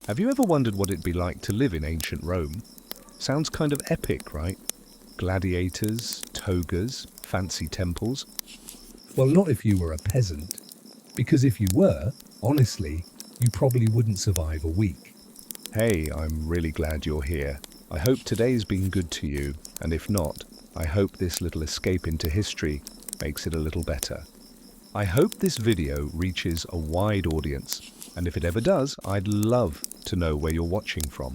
Have you ever wondered what it'd be like to live in ancient Rome? Sounds kind of epic, right? Gladiators, togas, fancy temples. Well, not if you were a peasant, because if you were, honestly, you probably wouldn't survive a week. Hey, I'm really glad you're here. I hope today's been good to you, and if not, I hope this little escape into history makes it a little better. I hope this video reaches a wide audience, and if it ever does, I'd love to know where you're watching from.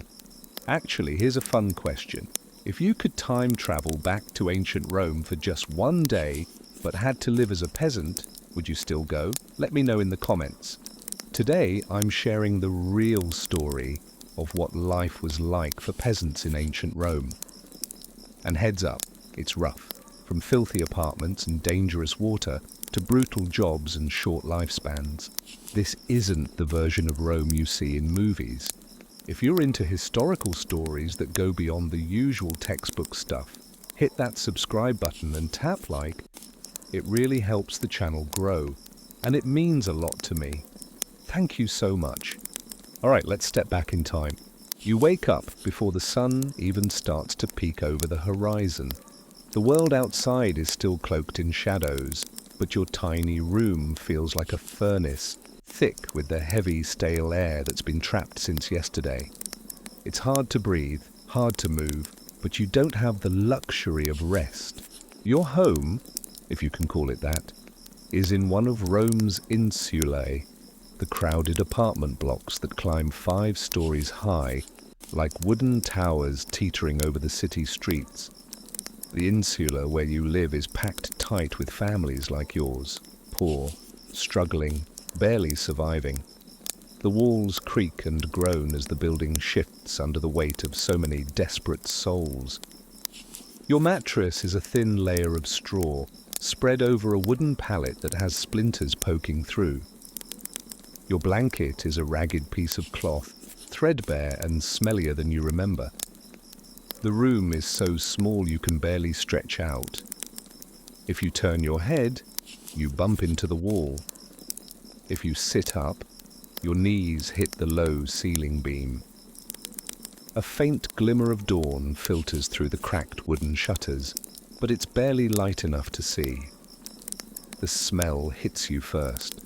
Actually, here's a fun question. If you could time travel back to ancient Rome for just one day, but had to live as a peasant, would you still go? Let me know in the comments. Today, I'm sharing the real story of what life was like for peasants in ancient Rome. And heads up, it's rough. From filthy apartments and dangerous water to brutal jobs and short lifespans. This isn't the version of Rome you see in movies. If you're into historical stories that go beyond the usual textbook stuff, hit that subscribe button and tap like. It really helps the channel grow, and it means a lot to me. Thank you so much. Alright, let's step back in time. You wake up before the sun even starts to peek over the horizon. The world outside is still cloaked in shadows, but your tiny room feels like a furnace, thick with the heavy, stale air that's been trapped since yesterday. It's hard to breathe, hard to move, but you don't have the luxury of rest. Your home, if you can call it that, is in one of Rome's insulae, the crowded apartment blocks that climb 5 stories high, like wooden towers teetering over the city streets. The insula where you live is packed tight with families like yours, poor, struggling, barely surviving. The walls creak and groan as the building shifts under the weight of so many desperate souls. Your mattress is a thin layer of straw, spread over a wooden pallet that has splinters poking through. Your blanket is a ragged piece of cloth, threadbare and smellier than you remember. The room is so small you can barely stretch out. If you turn your head, you bump into the wall. If you sit up, your knees hit the low ceiling beam. A faint glimmer of dawn filters through the cracked wooden shutters, but it's barely light enough to see. The smell hits you first.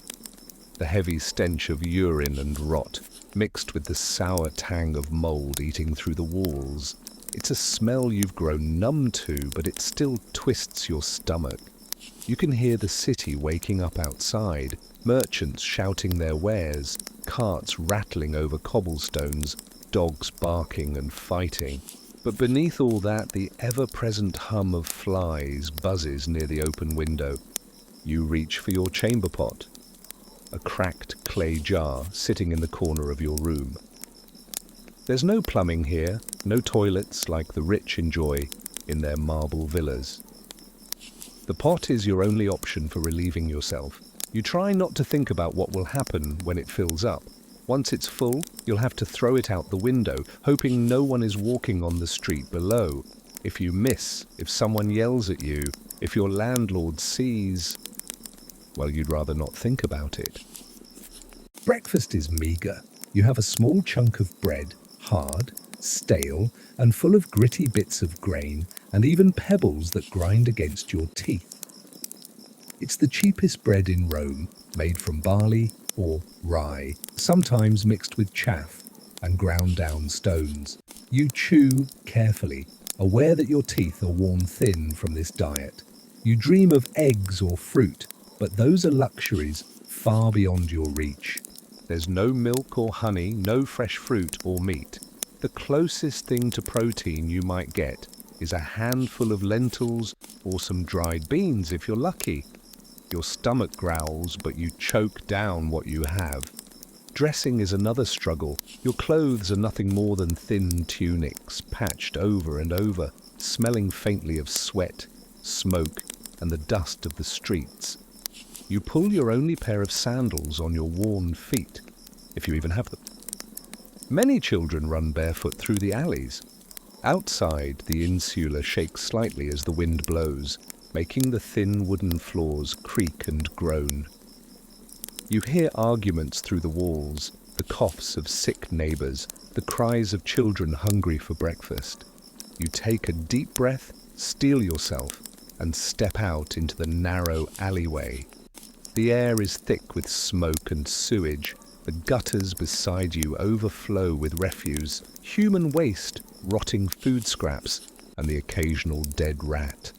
The heavy stench of urine and rot, mixed with the sour tang of mold eating through the walls. It's a smell you've grown numb to, but it still twists your stomach. You can hear the city waking up outside, merchants shouting their wares, carts rattling over cobblestones, dogs barking and fighting. But beneath all that, the ever-present hum of flies buzzes near the open window. You reach for your chamber pot, a cracked clay jar sitting in the corner of your room. There's no plumbing here, no toilets like the rich enjoy in their marble villas. The pot is your only option for relieving yourself. You try not to think about what will happen when it fills up. Once it's full, you'll have to throw it out the window, hoping no one is walking on the street below. If you miss, if someone yells at you, if your landlord sees, well, you'd rather not think about it. Breakfast is meager. You have a small chunk of bread, hard, stale, and full of gritty bits of grain and even pebbles that grind against your teeth. It's the cheapest bread in Rome, made from barley or rye, sometimes mixed with chaff and ground down stones. You chew carefully, aware that your teeth are worn thin from this diet. You dream of eggs or fruit, but those are luxuries far beyond your reach. There's no milk or honey, no fresh fruit or meat. The closest thing to protein you might get is a handful of lentils or some dried beans if you're lucky. Your stomach growls, but you choke down what you have. Dressing is another struggle. Your clothes are nothing more than thin tunics, patched over and over, smelling faintly of sweat, smoke, and the dust of the streets. You pull your only pair of sandals on your worn feet, if you even have them. Many children run barefoot through the alleys. Outside, the insula shakes slightly as the wind blows, making the thin wooden floors creak and groan. You hear arguments through the walls, the coughs of sick neighbors, the cries of children hungry for breakfast. You take a deep breath, steel yourself, and step out into the narrow alleyway. The air is thick with smoke and sewage. The gutters beside you overflow with refuse, human waste, rotting food scraps, and the occasional dead rat.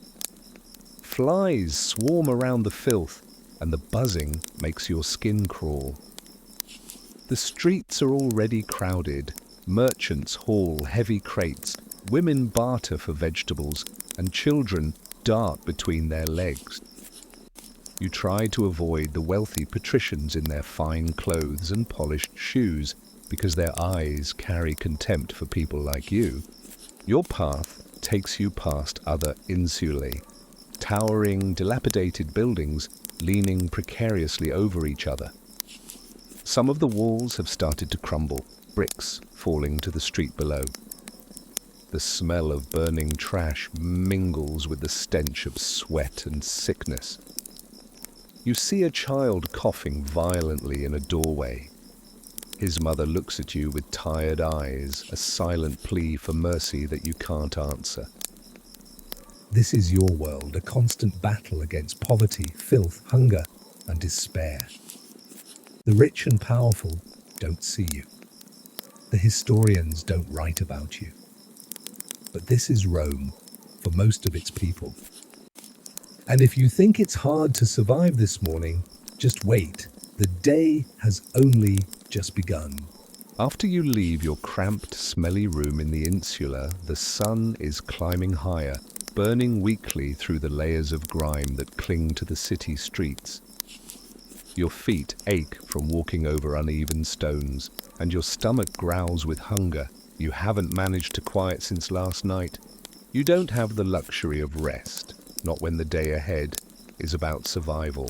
Flies swarm around the filth, and the buzzing makes your skin crawl. The streets are already crowded. Merchants haul heavy crates, women barter for vegetables, and children dart between their legs. You try to avoid the wealthy patricians in their fine clothes and polished shoes because their eyes carry contempt for people like you. Your path takes you past other insulae, towering, dilapidated buildings leaning precariously over each other. Some of the walls have started to crumble, bricks falling to the street below. The smell of burning trash mingles with the stench of sweat and sickness. You see a child coughing violently in a doorway. His mother looks at you with tired eyes, a silent plea for mercy that you can't answer. This is your world, a constant battle against poverty, filth, hunger, and despair. The rich and powerful don't see you. The historians don't write about you. But this is Rome for most of its people. And if you think it's hard to survive this morning, just wait. The day has only just begun. After you leave your cramped, smelly room in the insula, the sun is climbing higher, burning weakly through the layers of grime that cling to the city streets. Your feet ache from walking over uneven stones, and your stomach growls with hunger you haven't managed to quiet since last night. You don't have the luxury of rest, not when the day ahead is about survival.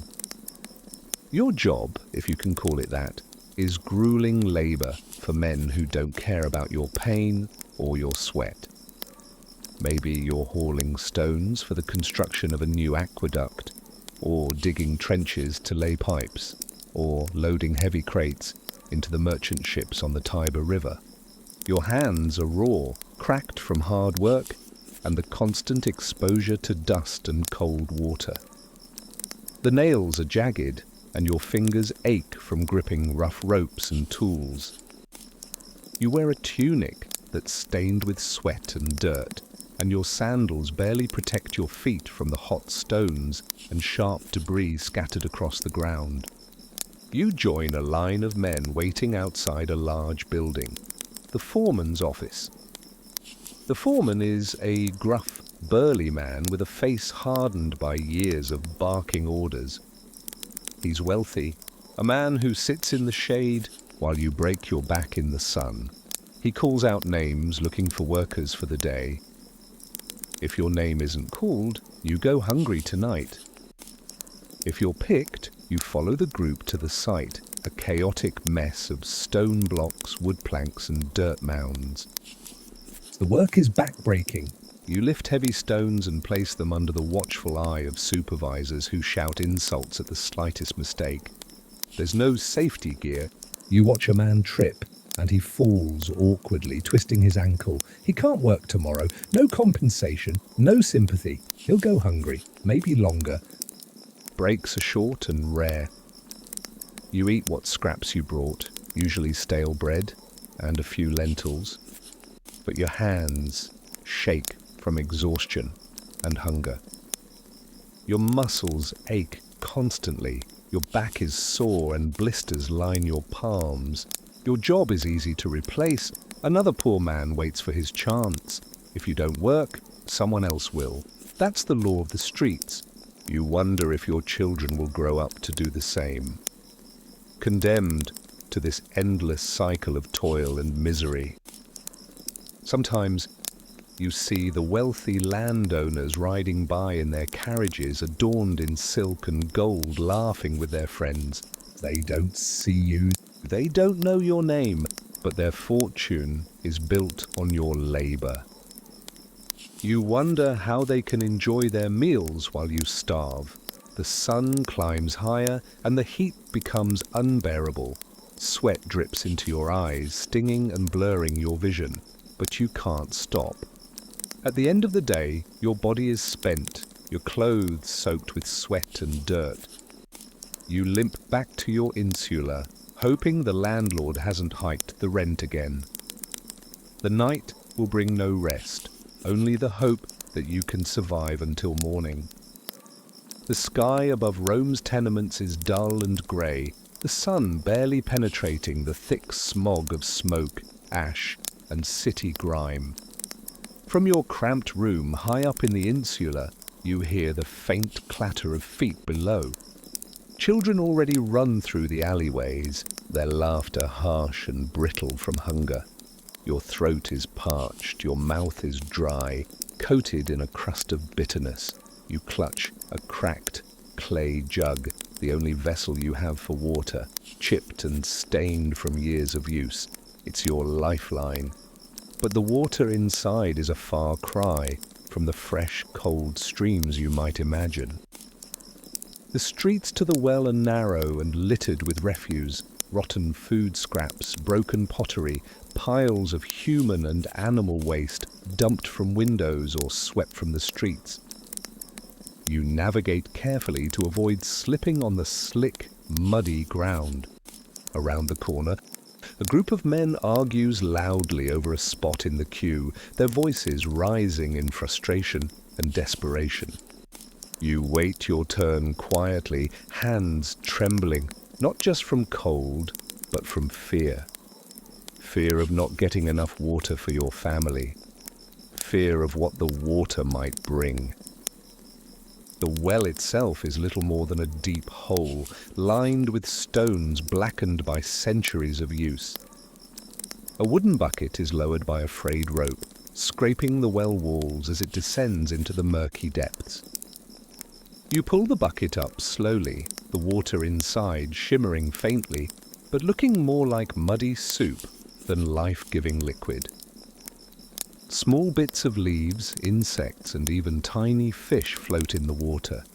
Your job, if you can call it that, is grueling labor for men who don't care about your pain or your sweat. Maybe you're hauling stones for the construction of a new aqueduct, or digging trenches to lay pipes, or loading heavy crates into the merchant ships on the Tiber River. Your hands are raw, cracked from hard work and the constant exposure to dust and cold water. The nails are jagged, and your fingers ache from gripping rough ropes and tools. You wear a tunic that's stained with sweat and dirt, and your sandals barely protect your feet from the hot stones and sharp debris scattered across the ground. You join a line of men waiting outside a large building, the foreman's office. The foreman is a gruff, burly man with a face hardened by years of barking orders. He's wealthy, a man who sits in the shade while you break your back in the sun. He calls out names looking for workers for the day. If your name isn't called, you go hungry tonight. If you're picked, you follow the group to the site, a chaotic mess of stone blocks, wood planks, and dirt mounds. The work is backbreaking. You lift heavy stones and place them under the watchful eye of supervisors who shout insults at the slightest mistake. There's no safety gear. You watch a man trip, and he falls awkwardly, twisting his ankle. He can't work tomorrow. No compensation, no sympathy. He'll go hungry, maybe longer. Breaks are short and rare. You eat what scraps you brought, usually stale bread and a few lentils. But your hands shake from exhaustion and hunger. Your muscles ache constantly. Your back is sore and blisters line your palms. Your job is easy to replace. Another poor man waits for his chance. If you don't work, someone else will. That's the law of the streets. You wonder if your children will grow up to do the same. Condemned to this endless cycle of toil and misery. Sometimes you see the wealthy landowners riding by in their carriages adorned in silk and gold, laughing with their friends. They don't see you. They don't know your name, but their fortune is built on your labor. You wonder how they can enjoy their meals while you starve. The sun climbs higher and the heat becomes unbearable. Sweat drips into your eyes, stinging and blurring your vision, but you can't stop. At the end of the day, your body is spent, your clothes soaked with sweat and dirt. You limp back to your insula, hoping the landlord hasn't hiked the rent again. The night will bring no rest, only the hope that you can survive until morning. The sky above Rome's tenements is dull and grey, the sun barely penetrating the thick smog of smoke, ash, and city grime. From your cramped room high up in the insula, you hear the faint clatter of feet below. Children already run through the alleyways, their laughter harsh and brittle from hunger. Your throat is parched, your mouth is dry, coated in a crust of bitterness. You clutch a cracked clay jug, the only vessel you have for water, chipped and stained from years of use. It's your lifeline. But the water inside is a far cry from the fresh, cold streams you might imagine. The streets to the well are narrow and littered with refuse, rotten food scraps, broken pottery, piles of human and animal waste dumped from windows or swept from the streets. You navigate carefully to avoid slipping on the slick, muddy ground. Around the corner, a group of men argues loudly over a spot in the queue, their voices rising in frustration and desperation. You wait your turn quietly, hands trembling, not just from cold, but from fear. Fear of not getting enough water for your family. Fear of what the water might bring. The well itself is little more than a deep hole, lined with stones blackened by centuries of use. A wooden bucket is lowered by a frayed rope, scraping the well walls as it descends into the murky depths. You pull the bucket up slowly, the water inside shimmering faintly, but looking more like muddy soup than life-giving liquid. Small bits of leaves, insects, and even tiny fish float in the water.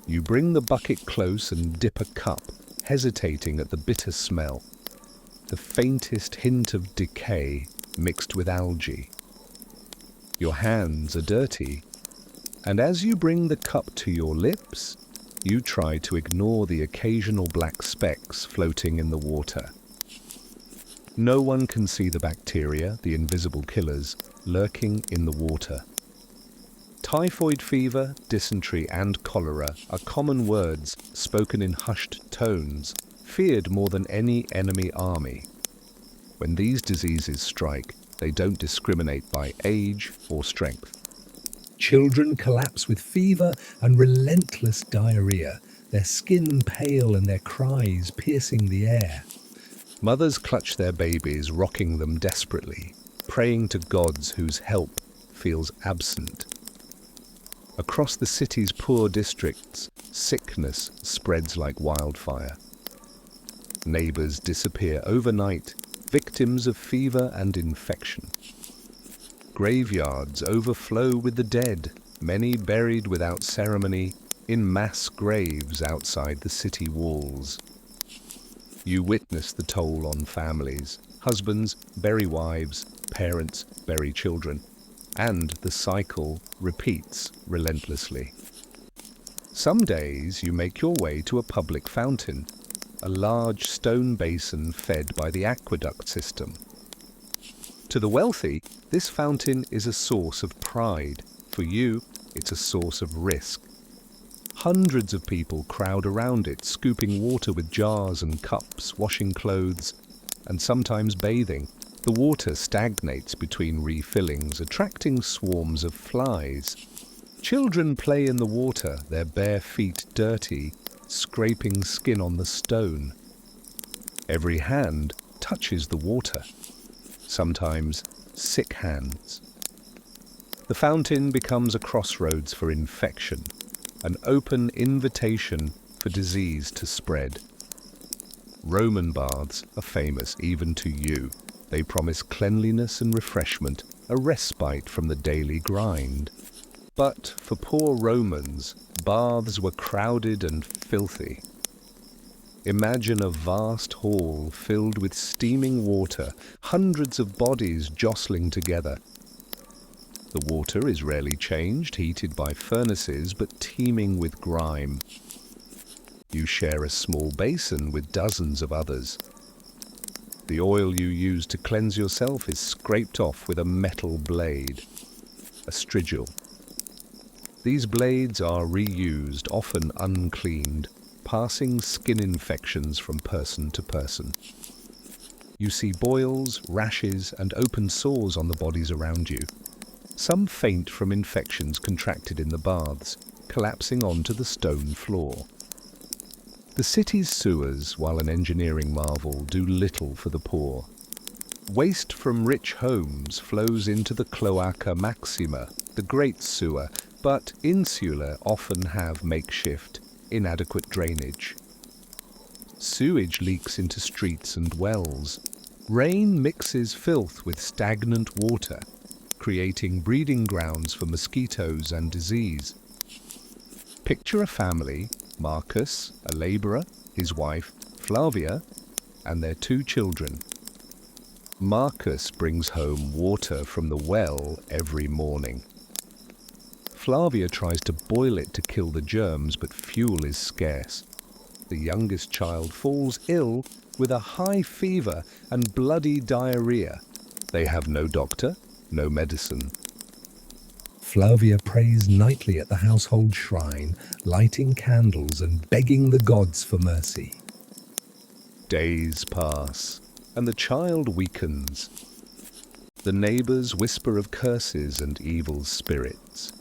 You bring the bucket close and dip a cup, hesitating at the bitter smell, the faintest hint of decay mixed with algae. Your hands are dirty, and as you bring the cup to your lips, you try to ignore the occasional black specks floating in the water. No one can see the bacteria, the invisible killers, lurking in the water. Typhoid fever, dysentery, and cholera are common words spoken in hushed tones, feared more than any enemy army. When these diseases strike, they don't discriminate by age or strength. Children collapse with fever and relentless diarrhea, their skin pale and their cries piercing the air. Mothers clutch their babies, rocking them desperately, praying to gods whose help feels absent. Across the city's poor districts, sickness spreads like wildfire. Neighbors disappear overnight, victims of fever and infection. Graveyards overflow with the dead, many buried without ceremony in mass graves outside the city walls. You witness the toll on families. Husbands bury wives, parents bury children, and the cycle repeats relentlessly. Some days you make your way to a public fountain, a large stone basin fed by the aqueduct system. To the wealthy, this fountain is a source of pride. For you, it's a source of risk. Hundreds of people crowd around it, scooping water with jars and cups, washing clothes, and sometimes bathing. The water stagnates between refillings, attracting swarms of flies. Children play in the water, their bare feet dirty, scraping skin on the stone. Every hand touches the water, sometimes sick hands. The fountain becomes a crossroads for infection, an open invitation for disease to spread. Roman baths are famous even to you. They promise cleanliness and refreshment, a respite from the daily grind. But for poor Romans, baths were crowded and filthy. Imagine a vast hall filled with steaming water, hundreds of bodies jostling together. The water is rarely changed, heated by furnaces, but teeming with grime. You share a small basin with dozens of others. The oil you use to cleanse yourself is scraped off with a metal blade, a strigil. These blades are reused, often uncleaned, passing skin infections from person to person. You see boils, rashes, and open sores on the bodies around you. Some faint from infections contracted in the baths, collapsing onto the stone floor. The city's sewers, while an engineering marvel, do little for the poor. Waste from rich homes flows into the Cloaca Maxima, the Great Sewer, but insular often have makeshift, inadequate drainage. Sewage leaks into streets and wells. Rain mixes filth with stagnant water, creating breeding grounds for mosquitoes and disease. Picture a family, Marcus, a labourer, his wife, Flavia, and their 2 children. Marcus brings home water from the well every morning. Flavia tries to boil it to kill the germs, but fuel is scarce. The youngest child falls ill with a high fever and bloody diarrhea. They have no doctor, no medicine. Flavia prays nightly at the household shrine, lighting candles and begging the gods for mercy. Days pass, and the child weakens. The neighbours whisper of curses and evil spirits.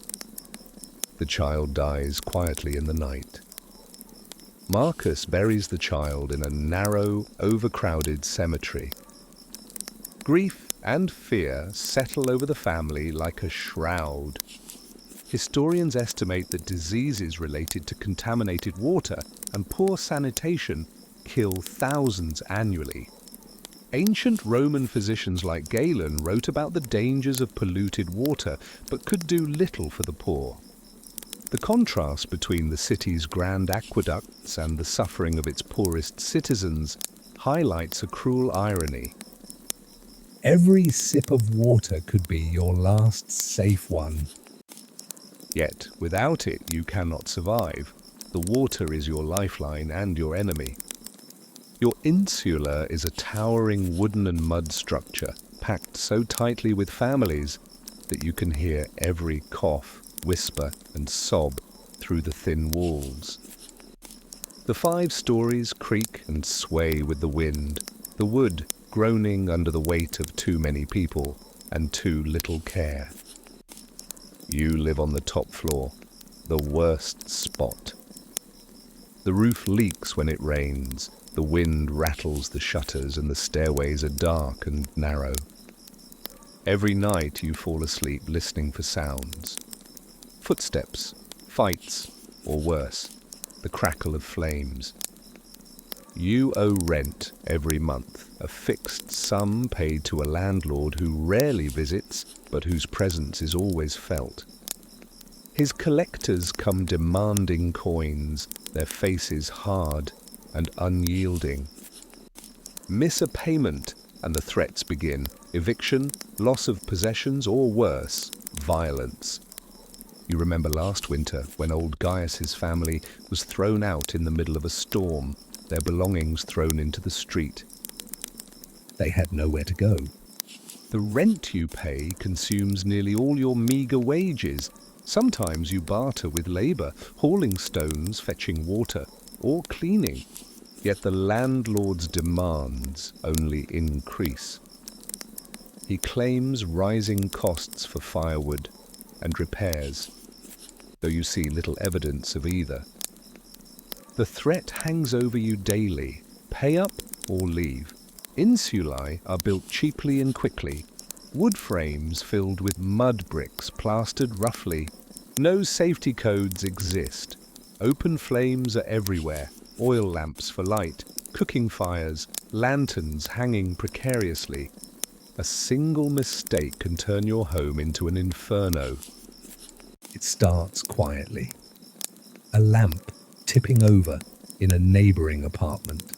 The child dies quietly in the night. Marcus buries the child in a narrow, overcrowded cemetery. Grief and fear settle over the family like a shroud. Historians estimate that diseases related to contaminated water and poor sanitation kill thousands annually. Ancient Roman physicians like Galen wrote about the dangers of polluted water, but could do little for the poor. The contrast between the city's grand aqueducts and the suffering of its poorest citizens highlights a cruel irony. Every sip of water could be your last safe one. Yet, without it, you cannot survive. The water is your lifeline and your enemy. Your insula is a towering wooden and mud structure, packed so tightly with families that you can hear every cough, whisper, and sob through the thin walls. The 5 stories creak and sway with the wind, the wood groaning under the weight of too many people and too little care. You live on the top floor, the worst spot. The roof leaks when it rains, the wind rattles the shutters, and the stairways are dark and narrow. Every night you fall asleep listening for sounds. Footsteps, fights, or worse, the crackle of flames. You owe rent every month, a fixed sum paid to a landlord who rarely visits, but whose presence is always felt. His collectors come demanding coins, their faces hard and unyielding. Miss a payment, and the threats begin: eviction, loss of possessions, or worse, violence. You remember last winter when old Gaius's family was thrown out in the middle of a storm, their belongings thrown into the street. They had nowhere to go. The rent you pay consumes nearly all your meagre wages. Sometimes you barter with labour, hauling stones, fetching water, or cleaning. Yet the landlord's demands only increase. He claims rising costs for firewood and repairs, though you see little evidence of either. The threat hangs over you daily: pay up or leave. Insulae are built cheaply and quickly, wood frames filled with mud bricks plastered roughly. No safety codes exist. Open flames are everywhere, oil lamps for light, cooking fires, lanterns hanging precariously. A single mistake can turn your home into an inferno. It starts quietly. A lamp tipping over, in a neighboring apartment.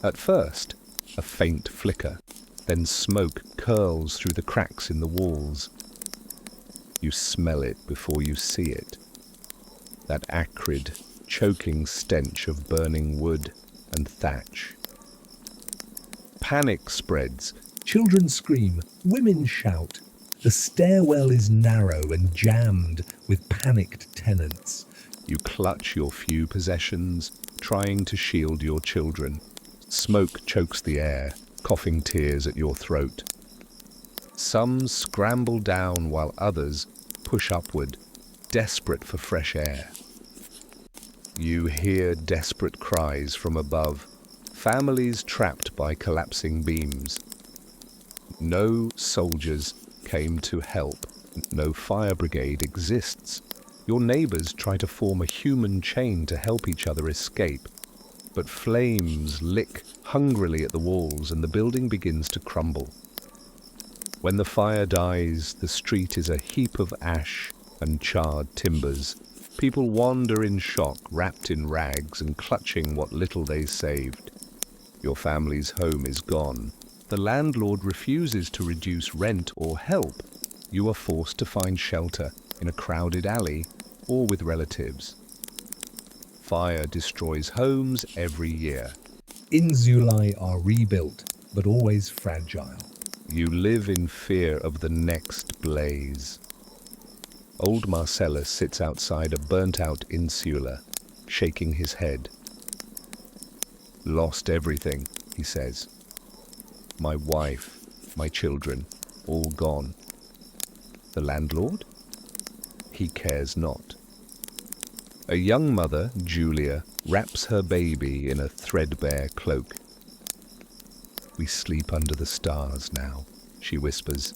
At first, a faint flicker, then smoke curls through the cracks in the walls. You smell it before you see it. That acrid, choking stench of burning wood and thatch. Panic spreads. Children scream, women shout. The stairwell is narrow and jammed with panicked tenants. You clutch your few possessions, trying to shield your children. Smoke chokes the air, coughing tears at your throat. Some scramble down while others push upward, desperate for fresh air. You hear desperate cries from above, families trapped by collapsing beams. No soldiers came to help. No fire brigade exists. Your neighbors try to form a human chain to help each other escape. But flames lick hungrily at the walls and the building begins to crumble. When the fire dies, the street is a heap of ash and charred timbers. People wander in shock, wrapped in rags and clutching what little they saved. Your family's home is gone. The landlord refuses to reduce rent or help. You are forced to find shelter in a crowded alley or with relatives. Fire destroys homes every year. Insulae are rebuilt, but always fragile. You live in fear of the next blaze. Old Marcellus sits outside a burnt-out insula, shaking his head. Lost everything, he says. My wife, my children, all gone. The landlord? He cares not. A young mother, Julia, wraps her baby in a threadbare cloak. We sleep under the stars now, she whispers.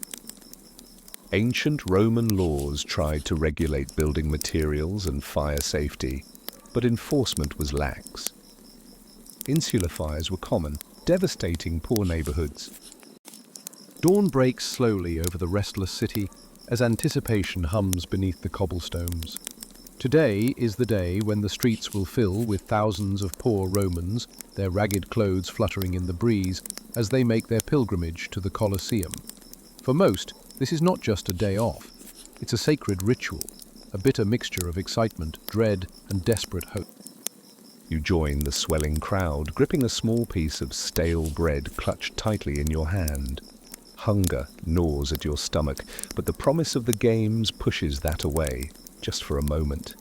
Ancient Roman laws tried to regulate building materials and fire safety, but enforcement was lax. Insular fires were common, devastating poor neighborhoods. Dawn breaks slowly over the restless city as anticipation hums beneath the cobblestones. Today is the day when the streets will fill with thousands of poor Romans, their ragged clothes fluttering in the breeze as they make their pilgrimage to the Colosseum. For most, this is not just a day off. It's a sacred ritual, a bitter mixture of excitement, dread, and desperate hope. You join the swelling crowd, gripping a small piece of stale bread clutched tightly in your hand. Hunger gnaws at your stomach, but the promise of the games pushes that away, just for a moment.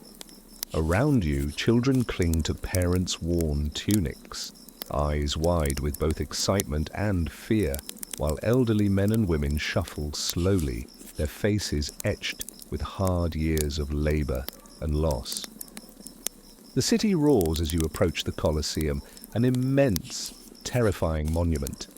Around you, children cling to parents' worn tunics, eyes wide with both excitement and fear, while elderly men and women shuffle slowly, their faces etched with hard years of labor and loss. The city roars as you approach the Colosseum, an immense, terrifying monument.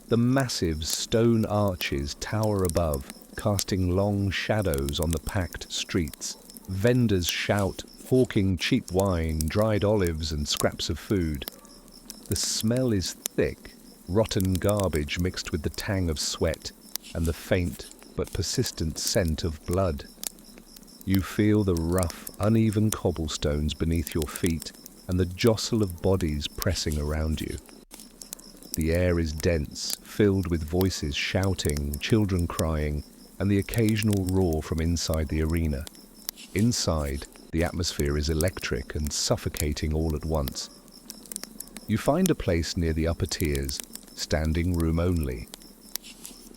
The massive stone arches tower above, casting long shadows on the packed streets. Vendors shout, hawking cheap wine, dried olives, and scraps of food. The smell is thick, rotten garbage mixed with the tang of sweat and the faint but persistent scent of blood. You feel the rough, uneven cobblestones beneath your feet and the jostle of bodies pressing around you. The air is dense, filled with voices shouting, children crying, and the occasional roar from inside the arena. Inside, the atmosphere is electric and suffocating all at once. You find a place near the upper tiers, standing room only.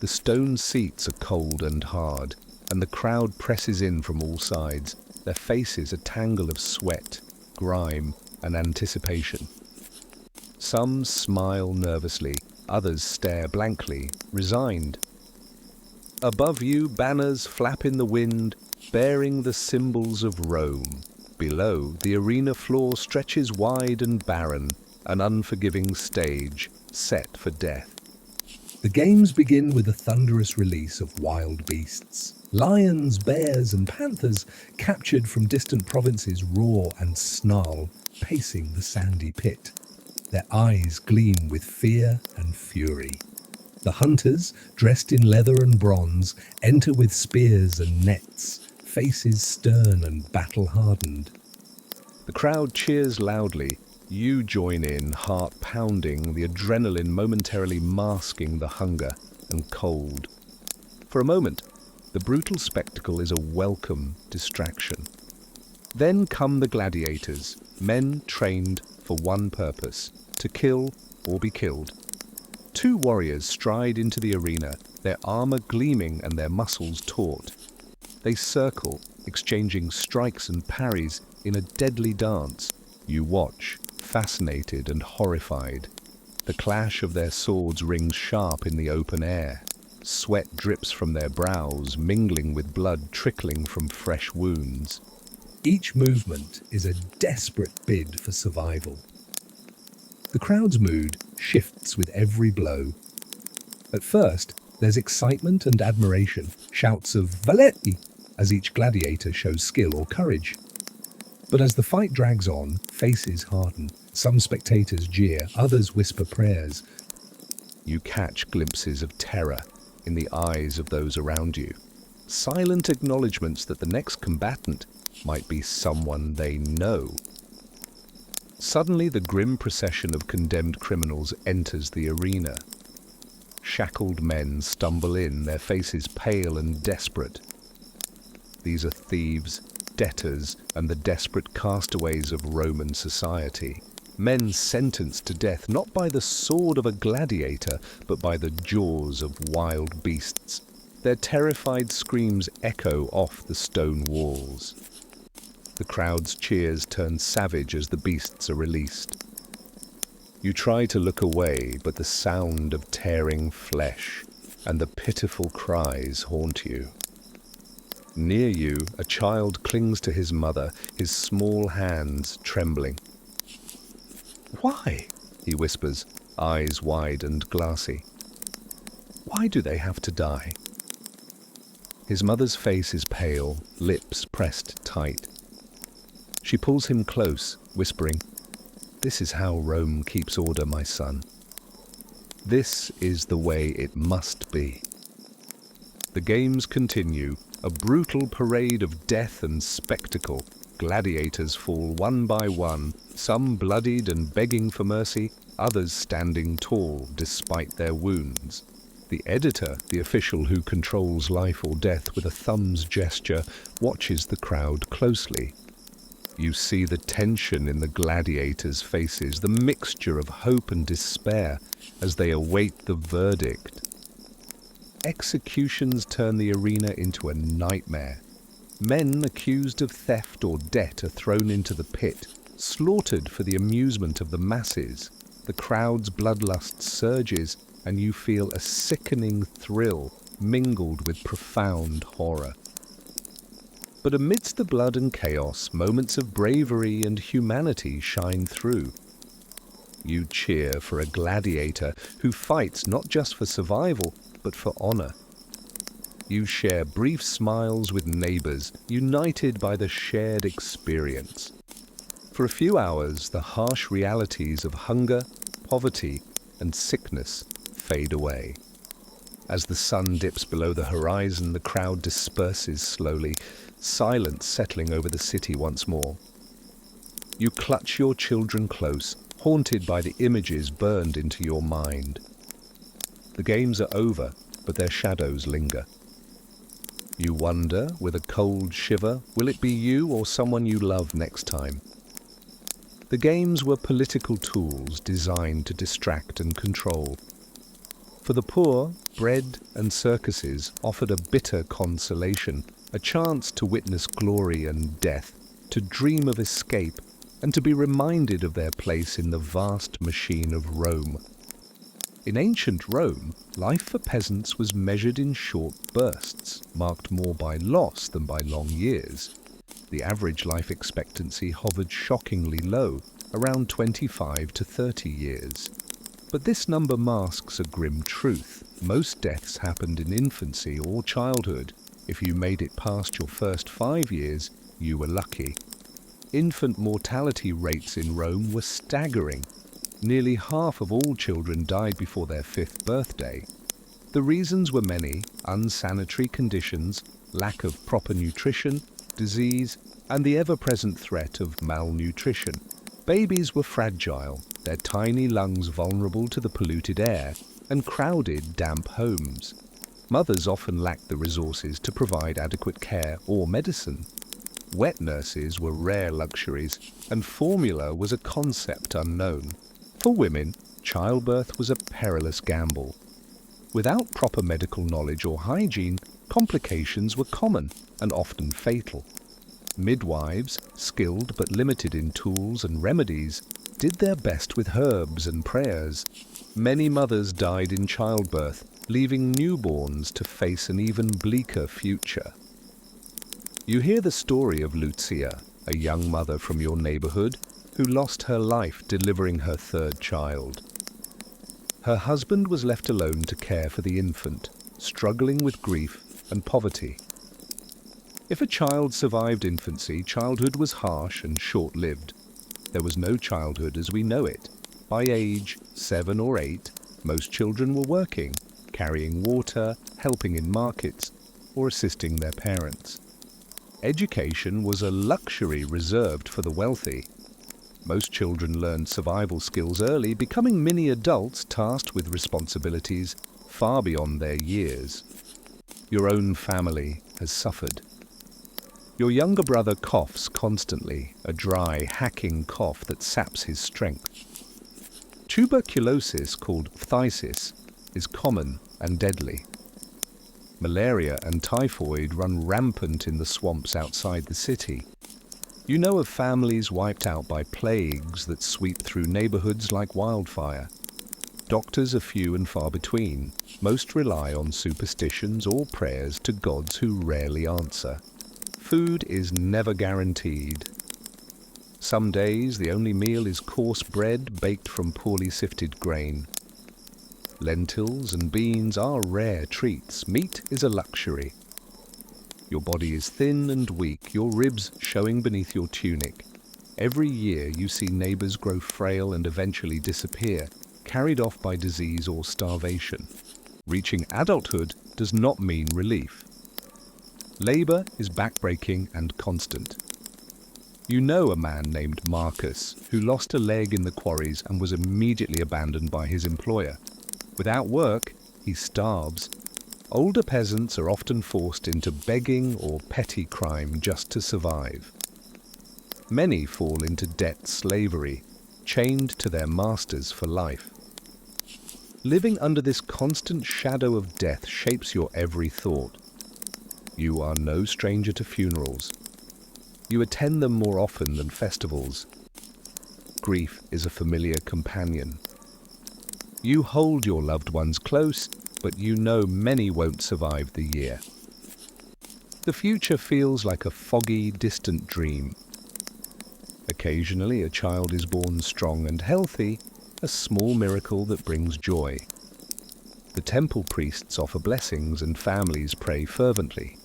The stone seats are cold and hard, and the crowd presses in from all sides, their faces a tangle of sweat, grime, and anticipation. Some smile nervously, others stare blankly, resigned. Above you, banners flap in the wind, bearing the symbols of Rome. Below, the arena floor stretches wide and barren, an unforgiving stage set for death. The games begin with a thunderous release of wild beasts. Lions, bears, and panthers, captured from distant provinces, roar and snarl, pacing the sandy pit. Their eyes gleam with fear and fury. The hunters, dressed in leather and bronze, enter with spears and nets, faces stern and battle-hardened. The crowd cheers loudly. You join in, heart pounding, the adrenaline momentarily masking the hunger and cold. For a moment, the brutal spectacle is a welcome distraction. Then come the gladiators, men trained for one purpose: to kill or be killed. Two warriors stride into the arena, their armor gleaming and their muscles taut. They circle, exchanging strikes and parries in a deadly dance. You watch, fascinated and horrified. The clash of their swords rings sharp in the open air. Sweat drips from their brows, mingling with blood trickling from fresh wounds. Each movement is a desperate bid for survival. The crowd's mood shifts with every blow. At first, there's excitement and admiration, shouts of "Valeti!" as each gladiator shows skill or courage. But as the fight drags on, faces harden. Some spectators jeer, others whisper prayers. You catch glimpses of terror in the eyes of those around you. Silent acknowledgements that the next combatant might be someone they know. Suddenly, the grim procession of condemned criminals enters the arena. Shackled men stumble in, their faces pale and desperate. These are thieves, debtors, and the desperate castaways of Roman society. Men sentenced to death not by the sword of a gladiator, but by the jaws of wild beasts. Their terrified screams echo off the stone walls. The crowd's cheers turn savage as the beasts are released. You try to look away, but the sound of tearing flesh and the pitiful cries haunt you. Near you, a child clings to his mother, his small hands trembling. "Why?" he whispers, eyes wide and glassy. "Why do they have to die?" His mother's face is pale, lips pressed tight. She pulls him close, whispering, "This is how Rome keeps order, my son. This is the way it must be." The games continue, a brutal parade of death and spectacle. Gladiators fall one by one, some bloodied and begging for mercy, others standing tall despite their wounds. The editor, the official who controls life or death with a thumb's gesture, watches the crowd closely. You see the tension in the gladiators' faces, the mixture of hope and despair as they await the verdict. Executions turn the arena into a nightmare. Men accused of theft or debt are thrown into the pit, slaughtered for the amusement of the masses. The crowd's bloodlust surges, and you feel a sickening thrill mingled with profound horror. But amidst the blood and chaos, moments of bravery and humanity shine through. You cheer for a gladiator who fights not just for survival, but for honor. You share brief smiles with neighbors, united by the shared experience. For a few hours, the harsh realities of hunger, poverty, and sickness fade away. As the sun dips below the horizon, the crowd disperses slowly, silence settling over the city once more. You clutch your children close, haunted by the images burned into your mind. The games are over, but their shadows linger. You wonder, with a cold shiver, will it be you or someone you love next time? The games were political tools designed to distract and control. For the poor, bread and circuses offered a bitter consolation, a chance to witness glory and death, to dream of escape, and to be reminded of their place in the vast machine of Rome. In ancient Rome, life for peasants was measured in short bursts, marked more by loss than by long years. The average life expectancy hovered shockingly low, around 25 to 30 years. But this number masks a grim truth. Most deaths happened in infancy or childhood. If you made it past your first 5 years, you were lucky. Infant mortality rates in Rome were staggering. Nearly half of all children died before their 5th birthday. The reasons were many: unsanitary conditions, lack of proper nutrition, disease, and the ever-present threat of malnutrition. Babies were fragile, their tiny lungs vulnerable to the polluted air and crowded, damp homes. Mothers often lacked the resources to provide adequate care or medicine. Wet nurses were rare luxuries, and formula was a concept unknown. For women, childbirth was a perilous gamble. Without proper medical knowledge or hygiene, complications were common and often fatal. Midwives, skilled but limited in tools and remedies, did their best with herbs and prayers. Many mothers died in childbirth, leaving newborns to face an even bleaker future. You hear the story of Lucia, a young mother from your neighborhood who lost her life delivering her third child. Her husband was left alone to care for the infant, struggling with grief and poverty. If a child survived infancy, childhood was harsh and short-lived. There was no childhood as we know it. By age 7 or 8, most children were working, carrying water, helping in markets, or assisting their parents. Education was a luxury reserved for the wealthy. Most children learned survival skills early, becoming mini-adults tasked with responsibilities far beyond their years. Your own family has suffered. Your younger brother coughs constantly, a dry, hacking cough that saps his strength. Tuberculosis, called phthisis, is common and deadly. Malaria and typhoid run rampant in the swamps outside the city. You know of families wiped out by plagues that sweep through neighborhoods like wildfire. Doctors are few and far between. Most rely on superstitions or prayers to gods who rarely answer. Food is never guaranteed. Some days the only meal is coarse bread baked from poorly sifted grain. Lentils and beans are rare treats. Meat is a luxury. Your body is thin and weak, your ribs showing beneath your tunic. Every year you see neighbors grow frail and eventually disappear, carried off by disease or starvation. Reaching adulthood does not mean relief. Labor is backbreaking and constant. You know a man named Marcus who lost a leg in the quarries and was immediately abandoned by his employer. Without work, he starves. Older peasants are often forced into begging or petty crime just to survive. Many fall into debt slavery, chained to their masters for life. Living under this constant shadow of death shapes your every thought. You are no stranger to funerals. You attend them more often than festivals. Grief is a familiar companion. You hold your loved ones close, but you know many won't survive the year. The future feels like a foggy, distant dream. Occasionally, a child is born strong and healthy, a small miracle that brings joy. The temple priests offer blessings and families pray fervently.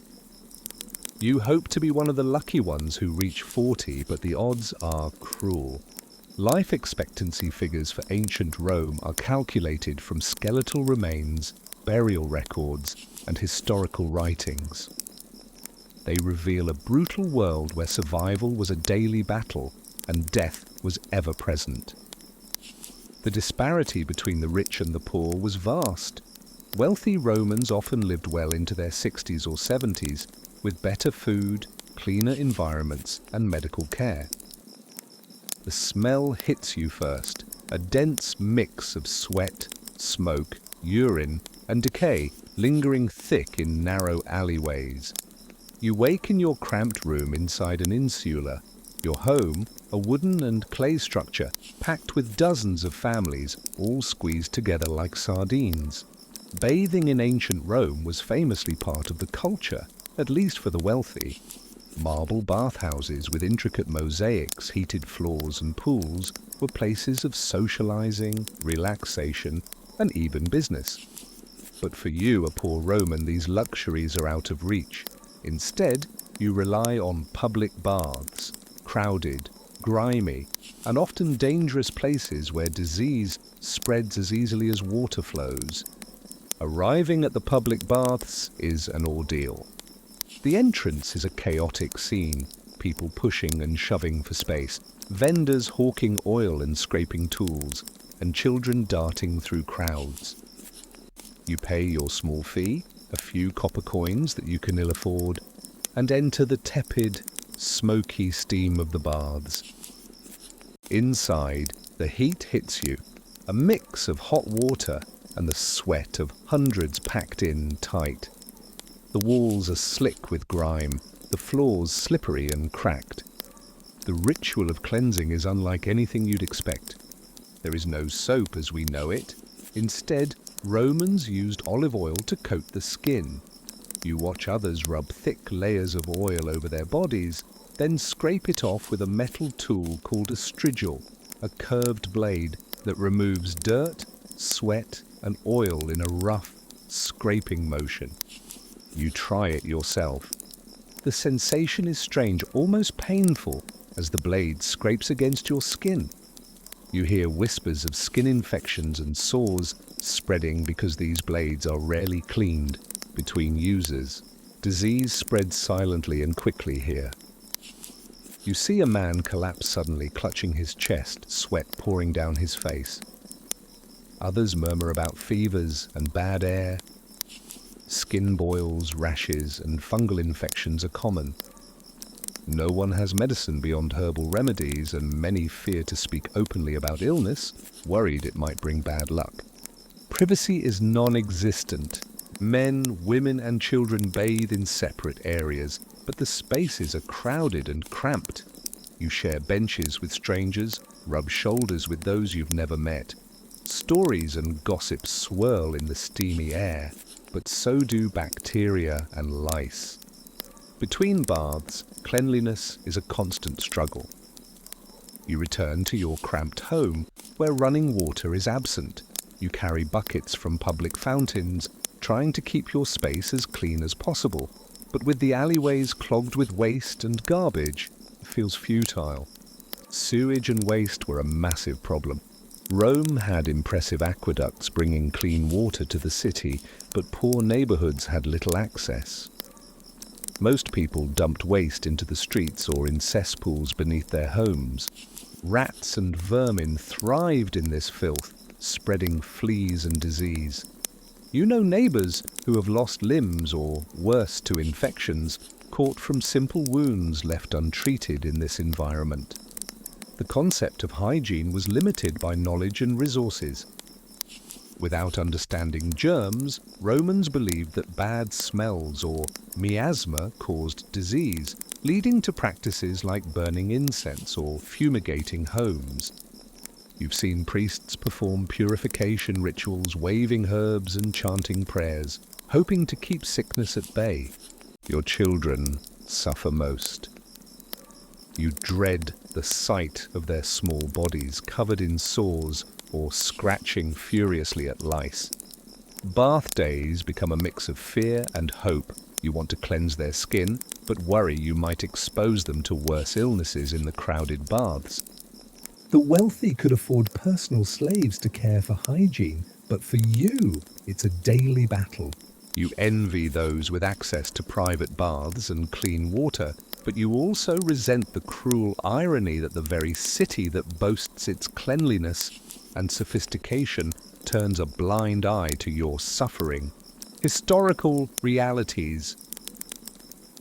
You hope to be one of the lucky ones who reach 40, but the odds are cruel. Life expectancy figures for ancient Rome are calculated from skeletal remains, burial records, and historical writings. They reveal a brutal world where survival was a daily battle and death was ever present. The disparity between the rich and the poor was vast. Wealthy Romans often lived well into their 60s or 70s, with better food, cleaner environments, and medical care. The smell hits you first, a dense mix of sweat, smoke, urine, and decay lingering thick in narrow alleyways. You wake in your cramped room inside an insula, your home a wooden and clay structure packed with dozens of families all squeezed together like sardines. Bathing in ancient Rome was famously part of the culture, at least for the wealthy. Marble bathhouses with intricate mosaics, heated floors and pools were places of socializing, relaxation, and even business. But for you, a poor Roman, these luxuries are out of reach. Instead, you rely on public baths, crowded, grimy, and often dangerous places where disease spreads as easily as water flows. Arriving at the public baths is an ordeal. The entrance is a chaotic scene. people pushing and shoving for space, vendors hawking oil and scraping tools, and children darting through crowds. You pay your small fee, a few copper coins that you can ill afford, and enter the tepid, smoky steam of the baths. Inside, the heat hits you, a mix of hot water and the sweat of hundreds packed in tight. The walls are slick with grime, the floors slippery and cracked. The ritual of cleansing is unlike anything you'd expect. There is no soap as we know it. Instead, Romans used olive oil to coat the skin. You watch others rub thick layers of oil over their bodies, then scrape it off with a metal tool called a strigil, a curved blade that removes dirt, sweat, and oil in a rough, scraping motion. You try it yourself. The sensation is strange, almost painful, as the blade scrapes against your skin. You hear whispers of skin infections and sores spreading because these blades are rarely cleaned between users. Disease spreads silently and quickly here. You see a man collapse suddenly, clutching his chest, sweat pouring down his face. Others murmur about fevers and bad air. Skin boils, rashes, and fungal infections are common. No one has medicine beyond herbal remedies, and many fear to speak openly about illness, worried it might bring bad luck. Privacy is non-existent. Men, women, and children bathe in separate areas, but the spaces are crowded and cramped. You share benches with strangers, rub shoulders with those you've never met. Stories and gossip swirl in the steamy air, but so do bacteria and lice. Between baths, cleanliness is a constant struggle. You return to your cramped home, where running water is absent. You carry buckets from public fountains, trying to keep your space as clean as possible. But with the alleyways clogged with waste and garbage, it feels futile. Sewage and waste were a massive problem. Rome had impressive aqueducts bringing clean water to the city, but poor neighborhoods had little access. Most people dumped waste into the streets or in cesspools beneath their homes. Rats and vermin thrived in this filth, spreading fleas and disease. You know neighbors who have lost limbs or, worse, to infections, caught from simple wounds left untreated in this environment. The concept of hygiene was limited by knowledge and resources. Without understanding germs, Romans believed that bad smells or miasma caused disease, leading to practices like burning incense or fumigating homes. You've seen priests perform purification rituals, waving herbs and chanting prayers, hoping to keep sickness at bay. Your children suffer most. You dread the sight of their small bodies covered in sores or scratching furiously at lice. Bath days become a mix of fear and hope. You want to cleanse their skin, but worry you might expose them to worse illnesses in the crowded baths. The wealthy could afford personal slaves to care for hygiene, but for you, it's a daily battle. You envy those with access to private baths and clean water, but you also resent the cruel irony that the very city that boasts its cleanliness and sophistication turns a blind eye to your suffering. Historical realities.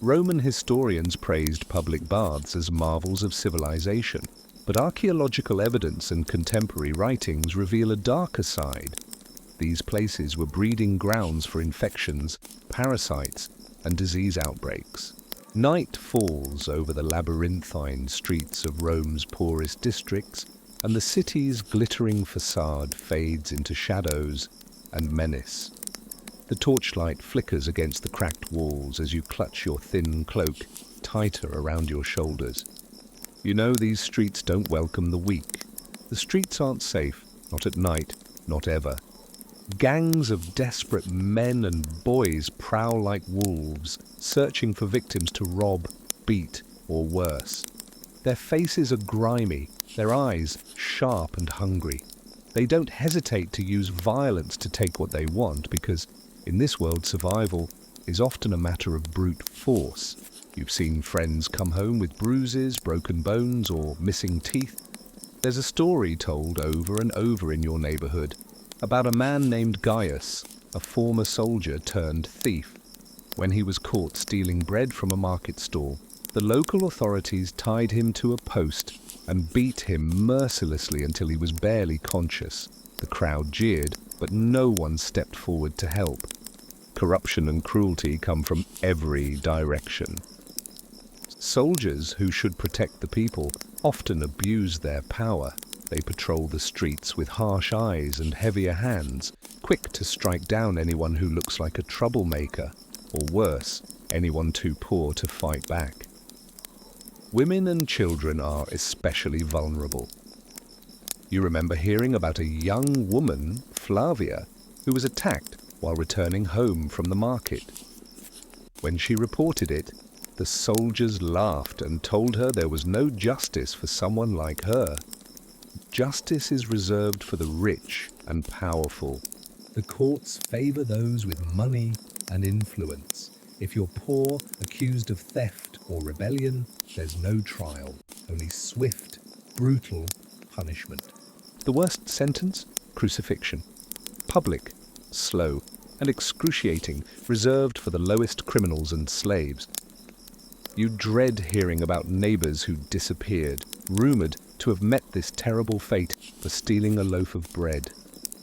Roman historians praised public baths as marvels of civilization, but archaeological evidence and contemporary writings reveal a darker side. These places were breeding grounds for infections, parasites, and disease outbreaks. Night falls over the labyrinthine streets of Rome's poorest districts, and the city's glittering facade fades into shadows and menace. The torchlight flickers against the cracked walls as you clutch your thin cloak tighter around your shoulders. You know these streets don't welcome the weak. The streets aren't safe, not at night, not ever. Gangs of desperate men and boys prowl like wolves, searching for victims to rob, beat, or worse. Their faces are grimy, their eyes sharp and hungry. They don't hesitate to use violence to take what they want because, in this world, survival is often a matter of brute force. You've seen friends come home with bruises, broken bones, or missing teeth. There's a story told over and over in your neighborhood about a man named Gaius, a former soldier turned thief. When he was caught stealing bread from a market stall, the local authorities tied him to a post and beat him mercilessly until he was barely conscious. The crowd jeered, but no one stepped forward to help. Corruption and cruelty come from every direction. Soldiers who should protect the people often abuse their power. They patrol the streets with harsh eyes and heavier hands, quick to strike down anyone who looks like a troublemaker, or worse, anyone too poor to fight back. Women and children are especially vulnerable. You remember hearing about a young woman, Flavia, who was attacked while returning home from the market. When she reported it, the soldiers laughed and told her there was no justice for someone like her. Justice is reserved for the rich and powerful. The courts favor those with money and influence. If you're poor, accused of theft or rebellion, there's no trial, only swift, brutal punishment. The worst sentence? Crucifixion. Public, slow, and excruciating, reserved for the lowest criminals and slaves. You dread hearing about neighbors who disappeared, rumored to have met this terrible fate for stealing a loaf of bread.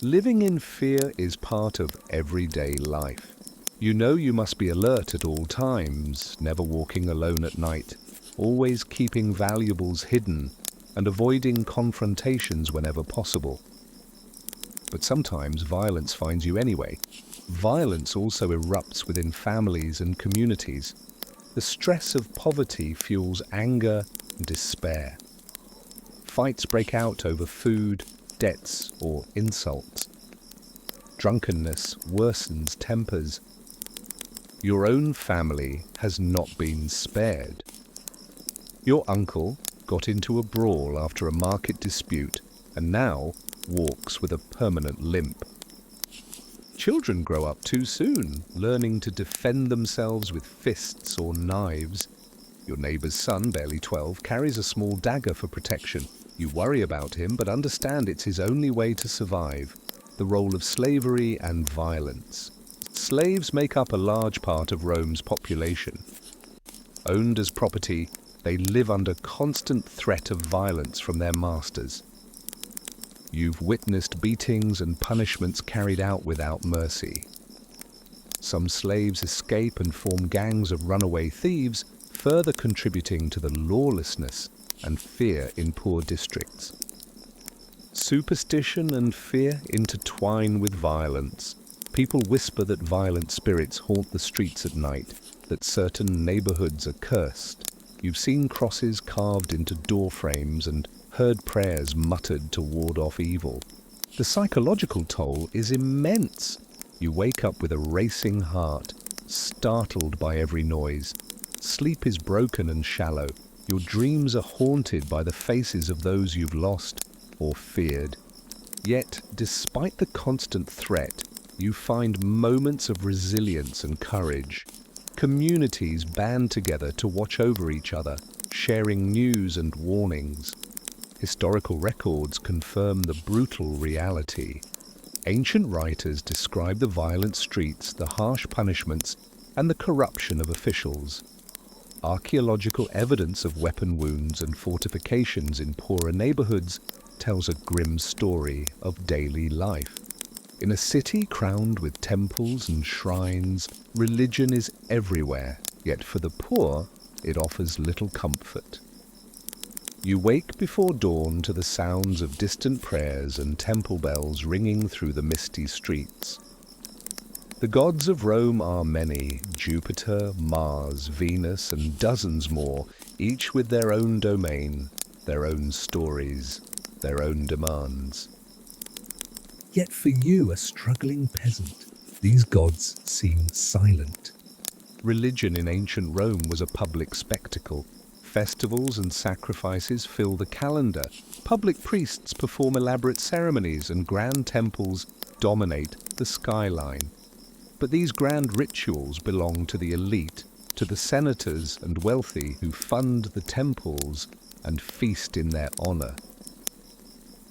Living in fear is part of everyday life. You know you must be alert at all times, never walking alone at night, always keeping valuables hidden, and avoiding confrontations whenever possible. But sometimes violence finds you anyway. Violence also erupts within families and communities. The stress of poverty fuels anger and despair. Fights break out over food, debts, or insults. Drunkenness worsens tempers. Your own family has not been spared. Your uncle got into a brawl after a market dispute and now walks with a permanent limp. Children grow up too soon, learning to defend themselves with fists or knives. Your neighbor's son, barely 12, carries a small dagger for protection. You worry about him, but understand it's his only way to survive. The role of slavery and violence. Slaves make up a large part of Rome's population. Owned as property, they live under constant threat of violence from their masters. You've witnessed beatings and punishments carried out without mercy. Some slaves escape and form gangs of runaway thieves, further contributing to the lawlessness and fear in poor districts. Superstition and fear intertwine with violence. People whisper that violent spirits haunt the streets at night, that certain neighborhoods are cursed. You've seen crosses carved into door frames and heard prayers muttered to ward off evil. The psychological toll is immense. You wake up with a racing heart, startled by every noise. Sleep is broken and shallow. Your dreams are haunted by the faces of those you've lost or feared. Yet, despite the constant threat, you find moments of resilience and courage. Communities band together to watch over each other, sharing news and warnings. Historical records confirm the brutal reality. Ancient writers describe the violent streets, the harsh punishments, and the corruption of officials. Archaeological evidence of weapon wounds and fortifications in poorer neighborhoods tells a grim story of daily life. In a city crowned with temples and shrines, religion is everywhere, yet for the poor, it offers little comfort. You wake before dawn to the sounds of distant prayers and temple bells ringing through the misty streets. The gods of Rome are many: Jupiter, Mars, Venus, and dozens more, each with their own domain, their own stories, their own demands. Yet for you, a struggling peasant, these gods seem silent. Religion in ancient Rome was a public spectacle. Festivals and sacrifices fill the calendar. Public priests perform elaborate ceremonies and grand temples dominate the skyline. But these grand rituals belong to the elite, to the senators and wealthy who fund the temples and feast in their honor.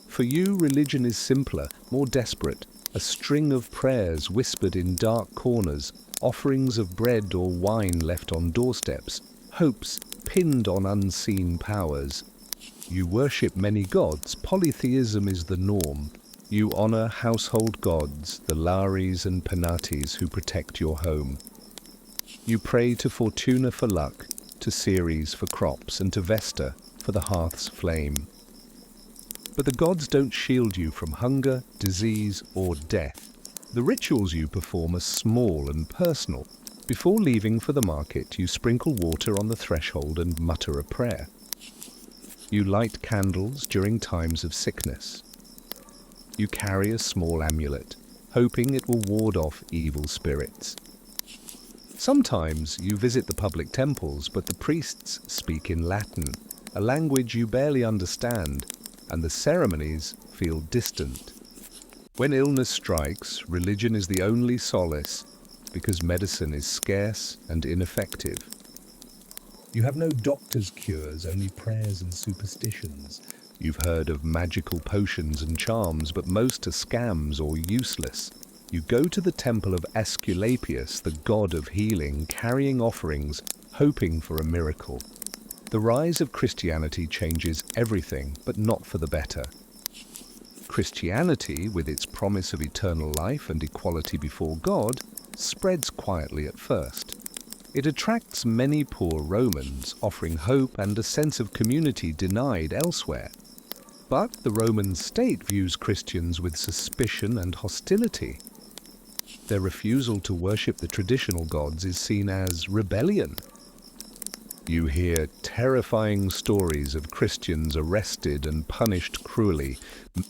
For you, religion is simpler, more desperate, a string of prayers whispered in dark corners, offerings of bread or wine left on doorsteps, hopes pinned on unseen powers. You worship many gods, polytheism is the norm. You honor household gods, the Lares and Penates who protect your home. You pray to Fortuna for luck, to Ceres for crops, and to Vesta for the hearth's flame. But the gods don't shield you from hunger, disease, or death. The rituals you perform are small and personal. Before leaving for the market, you sprinkle water on the threshold and mutter a prayer. You light candles during times of sickness. You carry a small amulet, hoping it will ward off evil spirits. Sometimes you visit the public temples, but the priests speak in Latin, a language you barely understand, and the ceremonies feel distant. When illness strikes, religion is the only solace, because medicine is scarce and ineffective. You have no doctor's cures, only prayers and superstitions. You've heard of magical potions and charms, but most are scams or useless. You go to the temple of Aesculapius, the god of healing, carrying offerings, hoping for a miracle. The rise of Christianity changes everything, but not for the better. Christianity, with its promise of eternal life and equality before God, spreads quietly at first. It attracts many poor Romans, offering hope and a sense of community denied elsewhere. But the Roman state views Christians with suspicion and hostility. Their refusal to worship the traditional gods is seen as rebellion. You hear terrifying stories of Christians arrested and punished cruelly.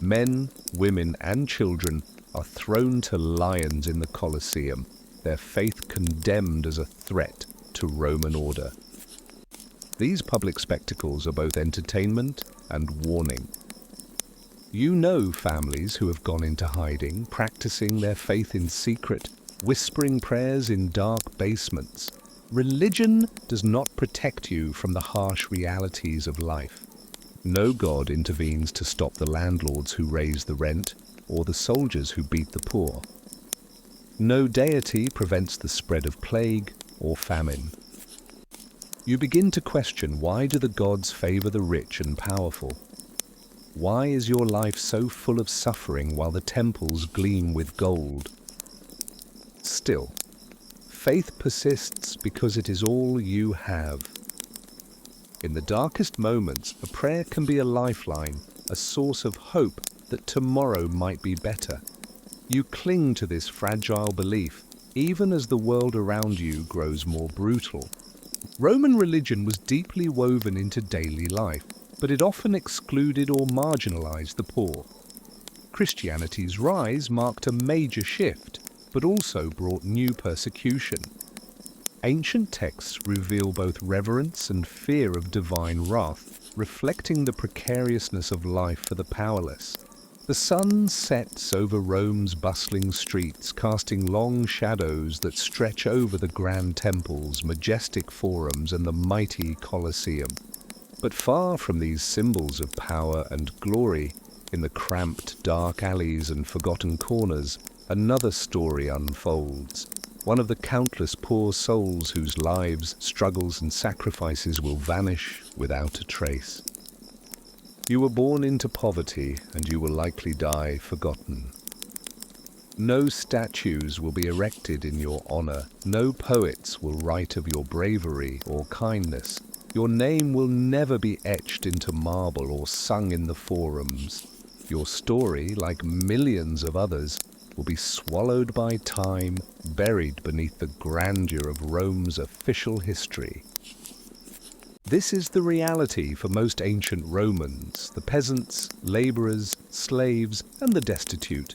Men, women, and children are thrown to lions in the Colosseum, their faith condemned as a threat to Roman order. These public spectacles are both entertainment and warning. You know families who have gone into hiding, practicing their faith in secret, whispering prayers in dark basements. Religion does not protect you from the harsh realities of life. No god intervenes to stop the landlords who raise the rent or the soldiers who beat the poor. No deity prevents the spread of plague or famine. You begin to question, why do the gods favor the rich and powerful? Why is your life so full of suffering while the temples gleam with gold? Still, faith persists because it is all you have. In the darkest moments, a prayer can be a lifeline, a source of hope that tomorrow might be better. You cling to this fragile belief, even as the world around you grows more brutal. Roman religion was deeply woven into daily life, but it often excluded or marginalized the poor. Christianity's rise marked a major shift, but also brought new persecution. Ancient texts reveal both reverence and fear of divine wrath, reflecting the precariousness of life for the powerless. The sun sets over Rome's bustling streets, casting long shadows that stretch over the grand temples, majestic forums, and the mighty Colosseum. But far from these symbols of power and glory, in the cramped, dark alleys and forgotten corners, another story unfolds. One of the countless poor souls whose lives, struggles, and sacrifices will vanish without a trace. You were born into poverty, and you will likely die forgotten. No statues will be erected in your honor. No poets will write of your bravery or kindness. Your name will never be etched into marble or sung in the forums. Your story, like millions of others, will be swallowed by time, buried beneath the grandeur of Rome's official history. This is the reality for most ancient Romans, the peasants, laborers, slaves, and the destitute.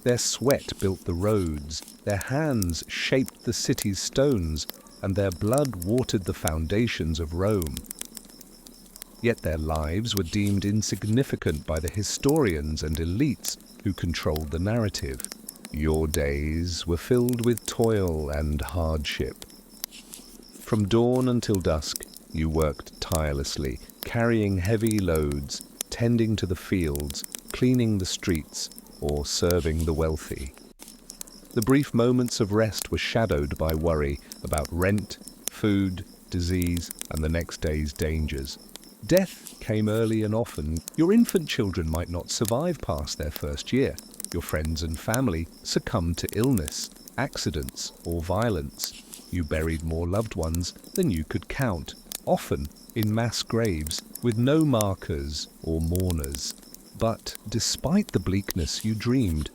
Their sweat built the roads, their hands shaped the city's stones, and their blood watered the foundations of Rome. Yet their lives were deemed insignificant by the historians and elites who controlled the narrative. Your days were filled with toil and hardship. From dawn until dusk, you worked tirelessly, carrying heavy loads, tending to the fields, cleaning the streets, or serving the wealthy. The brief moments of rest were shadowed by worry about rent, food, disease, and the next day's dangers. Death came early and often. Your infant children might not survive past their first year. Your friends and family succumbed to illness, accidents, or violence. You buried more loved ones than you could count, often in mass graves with no markers or mourners. But despite the bleakness, you dreamed.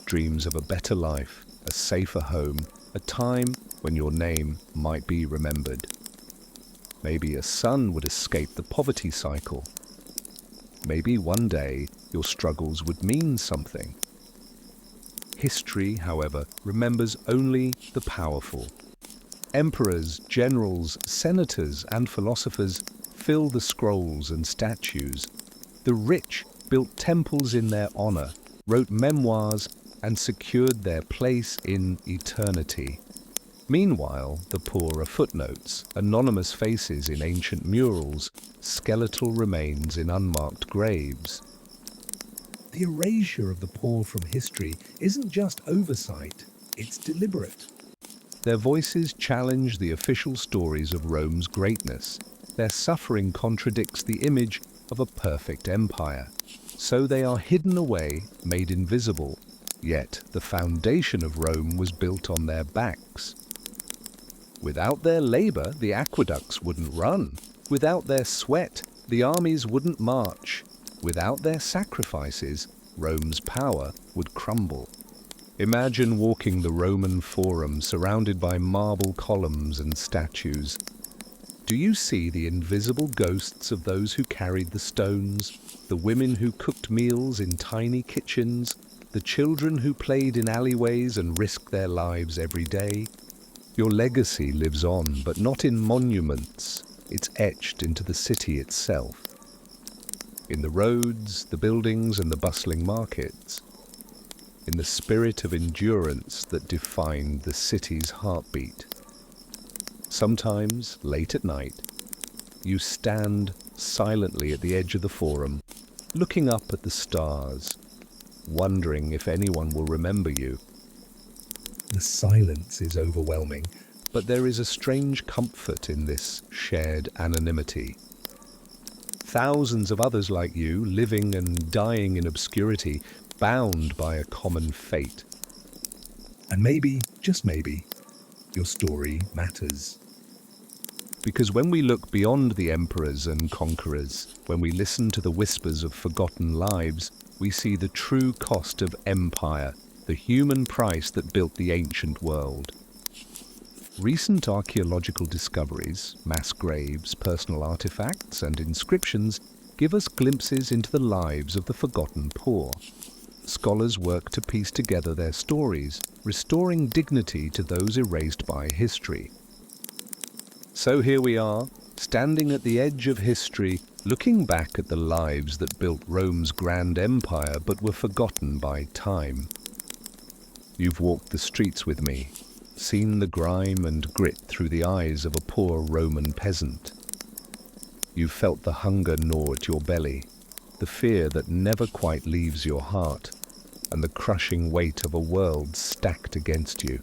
Dreams of a better life, a safer home, a time when your name might be remembered. Maybe a son would escape the poverty cycle. Maybe one day your struggles would mean something. History, however, remembers only the powerful. Emperors, generals, senators, and philosophers fill the scrolls and statues. The rich built temples in their honor, wrote memoirs, and secured their place in eternity. Meanwhile, the poor are footnotes, anonymous faces in ancient murals, skeletal remains in unmarked graves. The erasure of the poor from history isn't just oversight, it's deliberate. Their voices challenge the official stories of Rome's greatness. Their suffering contradicts the image of a perfect empire. So they are hidden away, made invisible. Yet the foundation of Rome was built on their backs. Without their labor, the aqueducts wouldn't run. Without their sweat, the armies wouldn't march. Without their sacrifices, Rome's power would crumble. Imagine walking the Roman Forum surrounded by marble columns and statues. Do you see the invisible ghosts of those who carried the stones, the women who cooked meals in tiny kitchens, the children who played in alleyways and risked their lives every day? Your legacy lives on, but not in monuments. It's etched into the city itself. In the roads, the buildings, and the bustling markets. In the spirit of endurance that defined the city's heartbeat. Sometimes, late at night, you stand silently at the edge of the forum, looking up at the stars, wondering if anyone will remember you. The silence is overwhelming. But there is a strange comfort in this shared anonymity. Thousands of others like you, living and dying in obscurity, bound by a common fate. And maybe, just maybe, your story matters. Because when we look beyond the emperors and conquerors, when we listen to the whispers of forgotten lives, we see the true cost of empire, the human price that built the ancient world. Recent archaeological discoveries, mass graves, personal artifacts, and inscriptions give us glimpses into the lives of the forgotten poor. Scholars work to piece together their stories, restoring dignity to those erased by history. So here we are, standing at the edge of history, looking back at the lives that built Rome's grand empire but were forgotten by time. You've walked the streets with me, seen the grime and grit through the eyes of a poor Roman peasant. You've felt the hunger gnaw at your belly, the fear that never quite leaves your heart, and the crushing weight of a world stacked against you.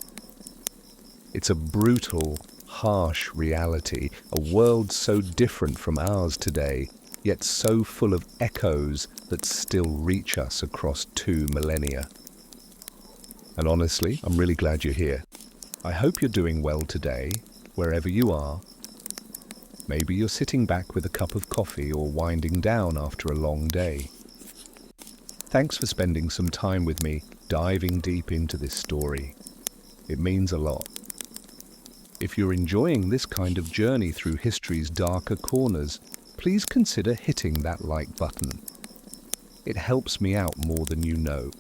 It's a brutal, harsh reality, a world so different from ours today, yet so full of echoes that still reach us across 2 millennia. And honestly, I'm really glad you're here. I hope you're doing well today, wherever you are. Maybe you're sitting back with a cup of coffee or winding down after a long day. Thanks for spending some time with me, diving deep into this story. It means a lot. If you're enjoying this kind of journey through history's darker corners, please consider hitting that like button. It helps me out more than you know.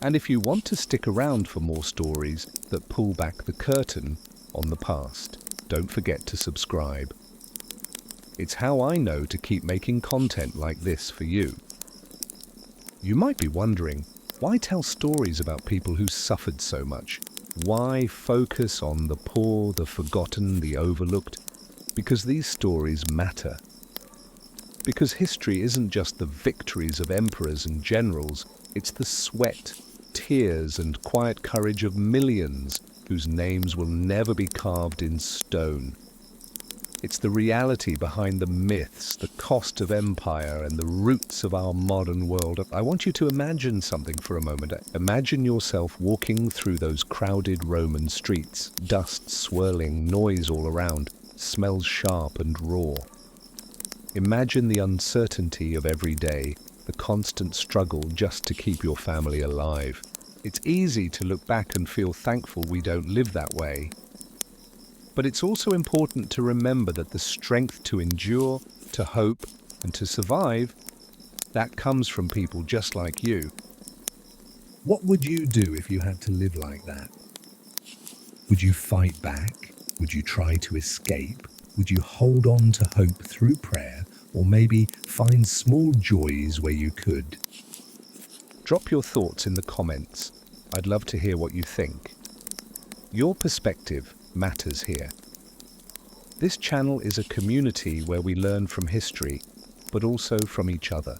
And if you want to stick around for more stories that pull back the curtain on the past, don't forget to subscribe. It's how I know to keep making content like this for you. You might be wondering, why tell stories about people who suffered so much? Why focus on the poor, the forgotten, the overlooked? Because these stories matter. Because history isn't just the victories of emperors and generals, it's the sweat, tears, and quiet courage of millions whose names will never be carved in stone. It's the reality behind the myths, the cost of empire, and the roots of our modern world. I want you to imagine something for a moment. Imagine yourself walking through those crowded Roman streets, dust swirling, noise all around, smells sharp and raw. Imagine the uncertainty of every day, the constant struggle just to keep your family alive. It's easy to look back and feel thankful we don't live that way. But it's also important to remember that the strength to endure, to hope, and to survive, that comes from people just like you. What would you do if you had to live like that? Would you fight back? Would you try to escape? Would you hold on to hope through prayer, or maybe find small joys where you could? Drop your thoughts in the comments. I'd love to hear what you think. Your perspective matters here. This channel is a community where we learn from history, but also from each other.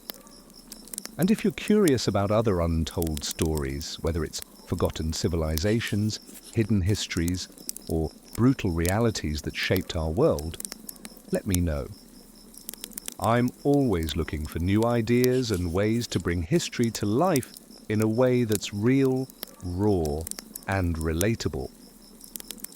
And if you're curious about other untold stories, whether it's forgotten civilizations, hidden histories, or brutal realities that shaped our world, let me know. I'm always looking for new ideas and ways to bring history to life in a way that's real, raw, and relatable.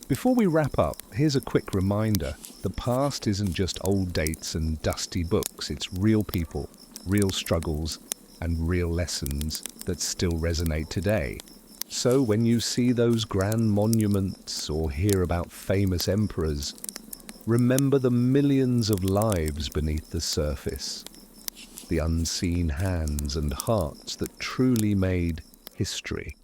Before we wrap up, here's a quick reminder. The past isn't just old dates and dusty books. It's real people, real struggles, and real lessons that still resonate today. So when you see those grand monuments or hear about famous emperors, remember the millions of lives beneath the surface, the unseen hands and hearts that truly made history.